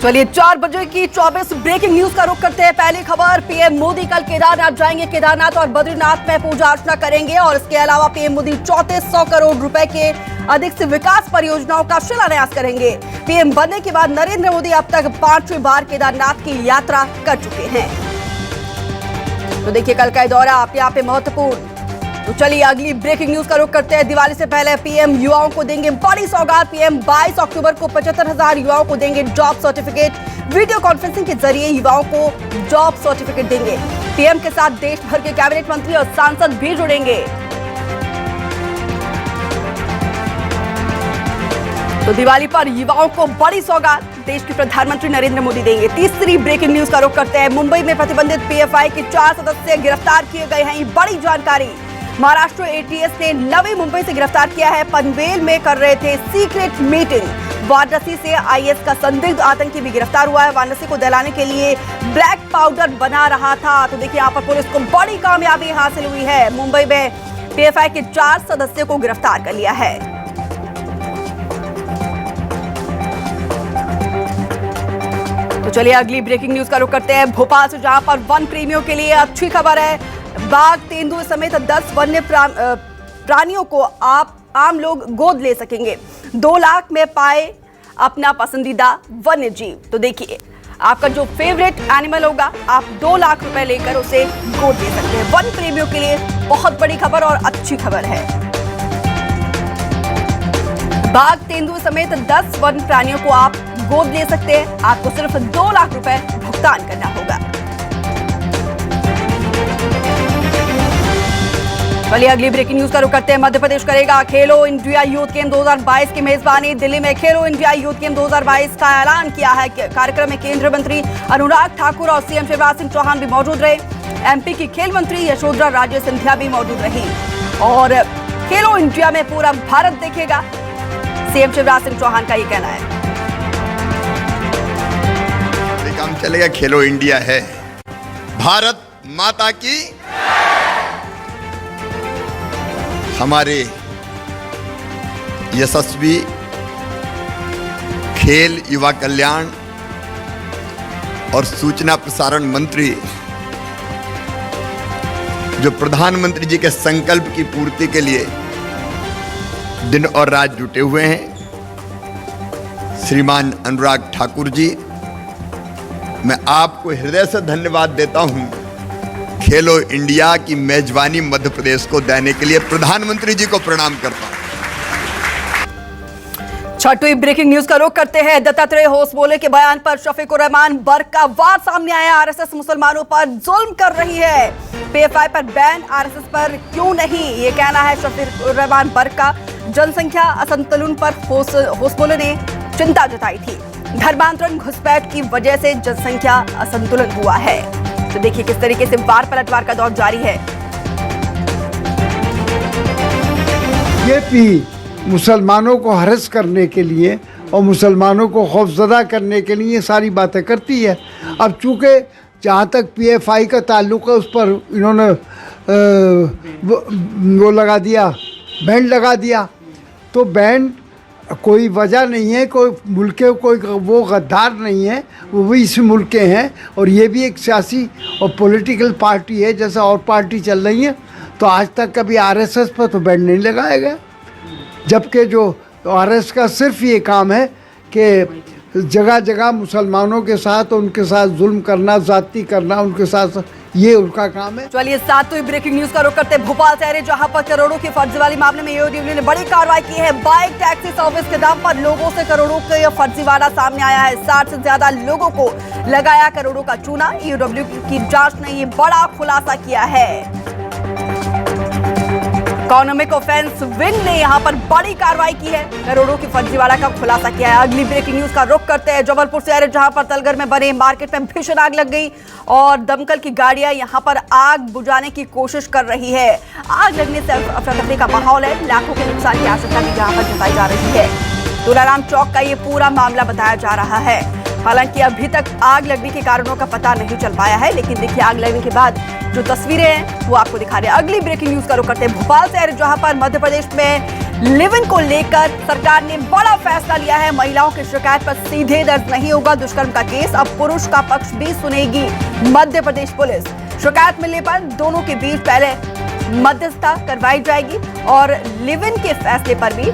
चलिए 4 बजे की 24 ब्रेकिंग न्यूज का रुख करते हैं। पहली खबर, पीएम मोदी कल केदारनाथ जाएंगे। केदारनाथ और बद्रीनाथ में पूजा अर्चना करेंगे और इसके अलावा पीएम मोदी 3400 करोड़ रुपए के अधिक से विकास परियोजनाओं का शिलान्यास करेंगे। पीएम बनने के बाद नरेंद्र मोदी अब तक 5वीं बार केदारनाथ की यात्रा कर चुके हैं। तो देखिए कल का दौरा अपने आप में महत्वपूर्ण। तो चलिए अगली ब्रेकिंग न्यूज का रुख करते हैं। दिवाली से पहले पीएम युवाओं को देंगे बड़ी सौगात। पीएम 22 अक्टूबर को 75,000 युवाओं को देंगे जॉब सर्टिफिकेट। वीडियो कॉन्फ्रेंसिंग के जरिए युवाओं को जॉब सर्टिफिकेट देंगे। पीएम के साथ देश भर के कैबिनेट मंत्री और सांसद भी जुड़ेंगे। तो दिवाली पर युवाओं को बड़ी सौगात देश के प्रधानमंत्री नरेंद्र मोदी देंगे। तीसरी ब्रेकिंग न्यूज का रुख करते हैं। मुंबई में प्रतिबंधित पीएफआई के 4 सदस्य गिरफ्तार किए गए हैं। बड़ी जानकारी, महाराष्ट्र एटीएस ने नवी मुंबई से गिरफ्तार किया है। पनवेल में कर रहे थे सीक्रेट मीटिंग। वाराणसी से आईएस का संदिग्ध आतंकी भी गिरफ्तार हुआ है। वाराणसी को दहलाने के लिए ब्लैक पाउडर बना रहा था। तो देखिए यहाँ पर पुलिस को बड़ी कामयाबी हासिल हुई है। मुंबई में पीएफआई के 4 सदस्यों को गिरफ्तार कर लिया है। तो चलिए अगली ब्रेकिंग न्यूज का रुख करते हैं। भोपाल से, जहां पर वन प्रेमियों के लिए अच्छी खबर है। बाघ, तेंदुए समेत 10 वन्य प्राणियों को आम लोग गोद ले सकेंगे। 2 लाख में पाए अपना पसंदीदा वन्य जीव। तो देखिए आपका जो फेवरेट एनिमल होगा, आप 2 लाख रुपए लेकर उसे गोद ले सकते हैं। वन प्रेमियों के लिए बहुत बड़ी खबर और अच्छी खबर है। बाघ, तेंदुए समेत 10 वन्य प्राणियों को आप गोद ले सकते हैं। आपको सिर्फ 2 लाख रुपए भुगतान करना होगा। चलिए अगली ब्रेकिंग न्यूज का रुख करते हैं। मध्य प्रदेश करेगा खेलो इंडिया यूथ गेम 2022 की मेजबानी। दिल्ली में खेलो इंडिया यूथ गेम 2022 का ऐलान किया है। कार्यक्रम में केंद्रीय मंत्री अनुराग ठाकुर और सीएम शिवराज सिंह चौहान भी मौजूद रहे। एमपी की खेल मंत्री यशोधरा राजे सिंधिया भी मौजूद रही। और खेलो इंडिया में पूरा भारत देखेगा, सीएम शिवराज सिंह चौहान का ये कहना है। काम चलेगा, खेलो इंडिया है, भारत माता की। हमारे यशस्वी खेल, युवा कल्याण और सूचना प्रसारण मंत्री जो प्रधानमंत्री जी के संकल्प की पूर्ति के लिए दिन और रात जुटे हुए हैं, श्रीमान अनुराग ठाकुर जी, मैं आपको हृदय से धन्यवाद देता हूं। खेलो इंडिया की मेजबानी मध्य प्रदेश को देने के लिए प्रधानमंत्री जी को प्रणाम करता हूं। छठवीं ब्रेकिंग न्यूज का रुख करते हैं। दत्तात्रेय होसबोले के बयान पर शफीकुर रहमान बर्क का वार सामने आया। आरएसएस मुसलमानों पर जुल्म कर रही है। पीएफआई पर बैन, आरएसएस पर क्यों नहीं, ये कहना है शफीकुर रहमान बर्क का। जनसंख्या असंतुलन पर होसबोले ने चिंता जताई थी। धर्मांतरण घुसपैठ की वजह से जनसंख्या असंतुलन हुआ है। तो देखिए किस तरीके से वार पलटवार का दौर जारी है। बीजेपी मुसलमानों को हरस करने के लिए और मुसलमानों को खौफजदा करने के लिए सारी बातें करती है। अब चूँकि जहाँ तक पीएफआई का ताल्लुक है, उस पर इन्होंने वो लगा दिया, बैंड लगा दिया। तो बैंड कोई वजह नहीं है, कोई मुल्क के कोई वो गद्दार नहीं है, वो भी इस मुल्क के हैं। और ये भी एक सियासी और पॉलिटिकल पार्टी है, जैसा और पार्टी चल रही है। तो आज तक कभी आरएसएस पर तो बैंड नहीं लगाया गया, जबकि जो आरएसएस का सिर्फ ये काम है कि जगह जगह मुसलमानों के साथ उनके साथ जुल्म करना, ज़्यादती करना, उनके साथ, ये उनका काम है। चलिए 7वीं ब्रेकिंग न्यूज का रुख करते हैं। भोपाल शहर, जहां पर करोड़ों की फर्जीवाड़ी मामले में ईओडब्ल्यू ने बड़ी कार्रवाई की है। बाइक टैक्सी सर्विस के दाम पर लोगों से करोड़ों का फर्जीवाड़ा सामने आया है। 60 से ज्यादा लोगों को लगाया करोड़ों का चूना। ईओडब्ल्यू की जांच ने ये बड़ा खुलासा किया है। इकोनॉमिक ऑफेंस विंग ने यहां पर बड़ी कार्रवाई की है, करोड़ों की फर्जीवाड़ा का खुलासा किया है। अगली ब्रेकिंग न्यूज का रुख करते हैं। जबलपुर से, जहां पर तलगर में बने मार्केट में भीषण आग लग गई और दमकल की गाड़ियां यहां पर आग बुझाने की कोशिश कर रही है। आग लगने से अफरा तफरी का माहौल है। लाखों के नुकसान की आशंका भी यहां पर जताई जा रही है। तुलाराम चौक का ये पूरा मामला बताया जा रहा है। हालांकि अभी तक आग लगने के कारणों का पता नहीं चल पाया है, लेकिन देखिए आग लगने के बाद जो तस्वीरें हैं वो आपको दिखा रहे हैं। अगली ब्रेकिंग न्यूज का रुख करते हैं। भोपाल से, जहां पर मध्य प्रदेश में लिव इन को लेकर सरकार ने बड़ा फैसला लिया है। महिलाओं की शिकायत पर सीधे दर्ज नहीं होगा दुष्कर्म का केस, अब पुरुष का पक्ष भी सुनेगी मध्य प्रदेश पुलिस। शिकायत मिलने पर दोनों के बीच पहले मध्यस्थता करवाई जाएगी और लिव इन के फैसले पर भी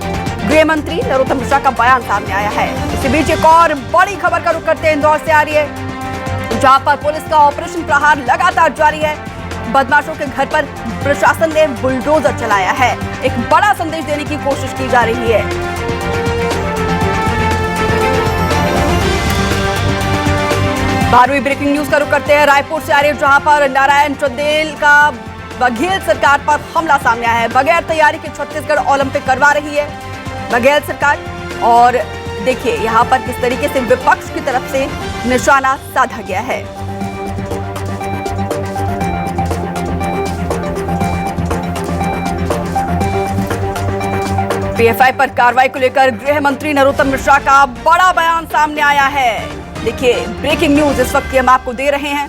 गृह मंत्री नरोत्तम मिश्रा का बयान सामने आया है। इसी बीच एक और बड़ी खबर का रुख करते हैं इंदौर से आ रही है, जहां पर पुलिस का ऑपरेशन प्रहार लगातार जारी है। बदमाशों के घर पर प्रशासन ने बुलडोजर चलाया है। एक बड़ा संदेश देने की कोशिश की जा रही है। बारहवीं ब्रेकिंग न्यूज का रुख करते हैं रायपुर से आ रही है, जहां पर नारायण चंदेल का बघेल सरकार पर हमला सामने आया है। बगैर तैयारी के छत्तीसगढ़ ओलंपिक करवा रही है बघेल सरकार, और देखिए यहां पर किस तरीके से विपक्ष की तरफ से निशाना साधा गया है। पीएफआई पर कार्रवाई को लेकर गृह मंत्री नरोत्तम मिश्रा का बड़ा बयान सामने आया है। देखिए ब्रेकिंग न्यूज इस वक्त की हम आपको दे रहे हैं।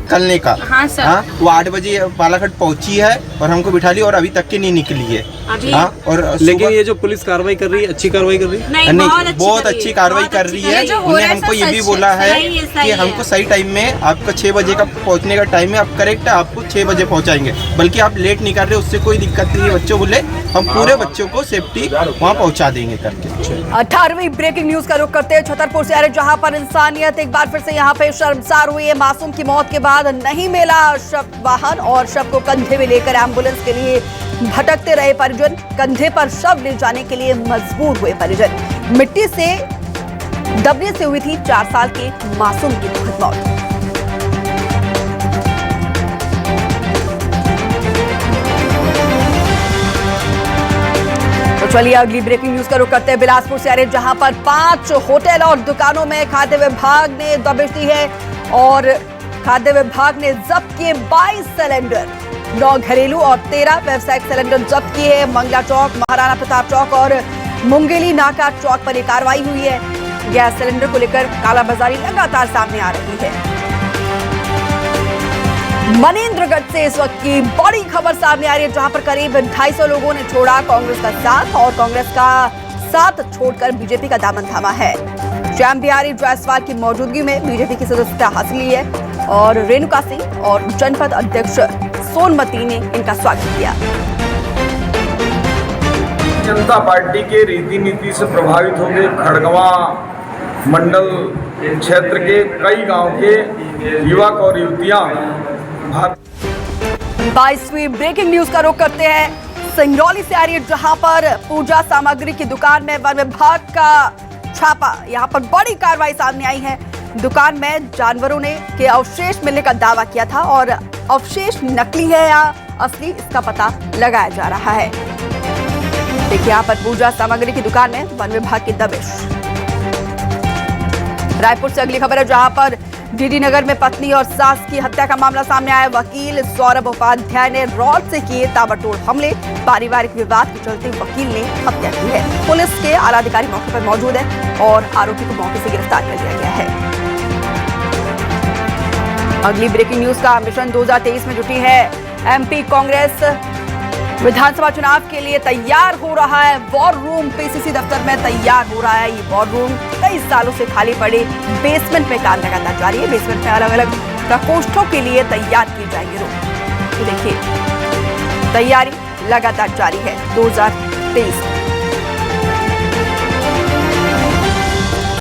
निकलने का। हाँ सर। हाँ, वो 8 बजे बालाघाट पहुंची है और हमको बिठा ली और अभी तक की नहीं निकली है। हाँ, और लेकिन ये जो पुलिस कार्रवाई कर रही है, अच्छी कार्रवाई कर रही है? नहीं, बहुत अच्छी कार्रवाई कर रही है। उन्होंने हमको ये भी बोला है कि हमको सही टाइम में, आपका 6 बजे का पहुंचने का टाइम है, आप करेक्ट है, आपको 6 बजे पहुंचाएंगे, बल्कि आप लेट नहीं कर रहे, उससे कोई दिक्कत नहीं है। बच्चों बोले हम पूरे बच्चों को सेफ्टी वहाँ पहुँचा देंगे करके। 18वीं ब्रेकिंग न्यूज का रुख करते हैं छतरपुर से आ रहे, जहां पर इंसानियत एक बार फिर से यहाँ पे शर्मसार हुई है। मासूम की मौत के बाद नहीं मिला शव वाहन और शव को कंधे में लेकर एम्बुलेंस के लिए भटकते रहे परिजन। कंधे पर शव ले जाने के लिए मजबूर हुए परिजन। मिट्टी से दबने से हुई थी 4 साल के मासूम की दुखद मौत। तो चलिए अगली ब्रेकिंग न्यूज का रुख करते हैं बिलासपुर से आ रहे, जहां पर 5 होटल और दुकानों में खाद्य विभाग ने दबिश दी है और खाद्य विभाग ने जब्त किए 22 सिलेंडर, 9 घरेलू और 13 व्यावसायिक सिलेंडर जब्त किए हैं। मंगला चौक, महाराणा प्रताप चौक और मुंगेली नाका चौक पर यह कार्रवाई हुई है। गैस सिलेंडर को लेकर कालाबाजारी लगातार सामने आ रही है। मनेंद्रगढ़ से इस वक्त की बड़ी खबर सामने आ रही है, जहां पर करीब 250 लोगों ने छोड़ा कांग्रेस का साथ और कांग्रेस का साथ छोड़कर बीजेपी का दामन थामा है। श्याम बिहारी जायसवाल की मौजूदगी में बीजेपी की सदस्यता हासिल की है और रेणुका सिंह और जनपद अध्यक्ष सोनमती ने इनका स्वागत किया। जनता पार्टी के रीति नीति से प्रभावित होंगे खड़गवा मंडल क्षेत्र के कई गांव के युवक और युवतियां। 22वीं ब्रेकिंग न्यूज का रुख करते हैं सिंगरौली से आ रही है, जहां पर पूजा सामग्री की दुकान में वन विभाग का छापा। यहां पर बड़ी कार्रवाई सामने आई है। दुकान में जानवरों ने के अवशेष मिलने का दावा किया था और अवशेष नकली है या असली, इसका पता लगाया जा रहा है। देखिए यहां पर पूजा सामग्री की दुकान में वन विभाग की दबिश। रायपुर से अगली खबर है, जहां पर डीडी नगर में पत्नी और सास की हत्या का मामला सामने आया। वकील सौरभ उपाध्याय ने रॉड से किए ताबड़तोड़ हमले। पारिवारिक विवाद के चलते वकील ने हत्या की है। पुलिस के आला अधिकारी मौके पर मौजूद है और आरोपी को मौके से गिरफ्तार कर लिया गया है। अगली ब्रेकिंग न्यूज का मिशन 2023 में जुटी है एमपी कांग्रेस। विधानसभा चुनाव के लिए तैयार हो रहा है वॉर रूम। पीसीसी दफ्तर में तैयार हो रहा है ये वॉर रूम। कई सालों से खाली पड़े बेसमेंट में काम लगातार जारी है। बेसमेंट में अलग अलग प्रकोष्ठों के लिए तैयार किए जाएंगे रूम। तो देखिए तैयारी लगातार जारी है 2023।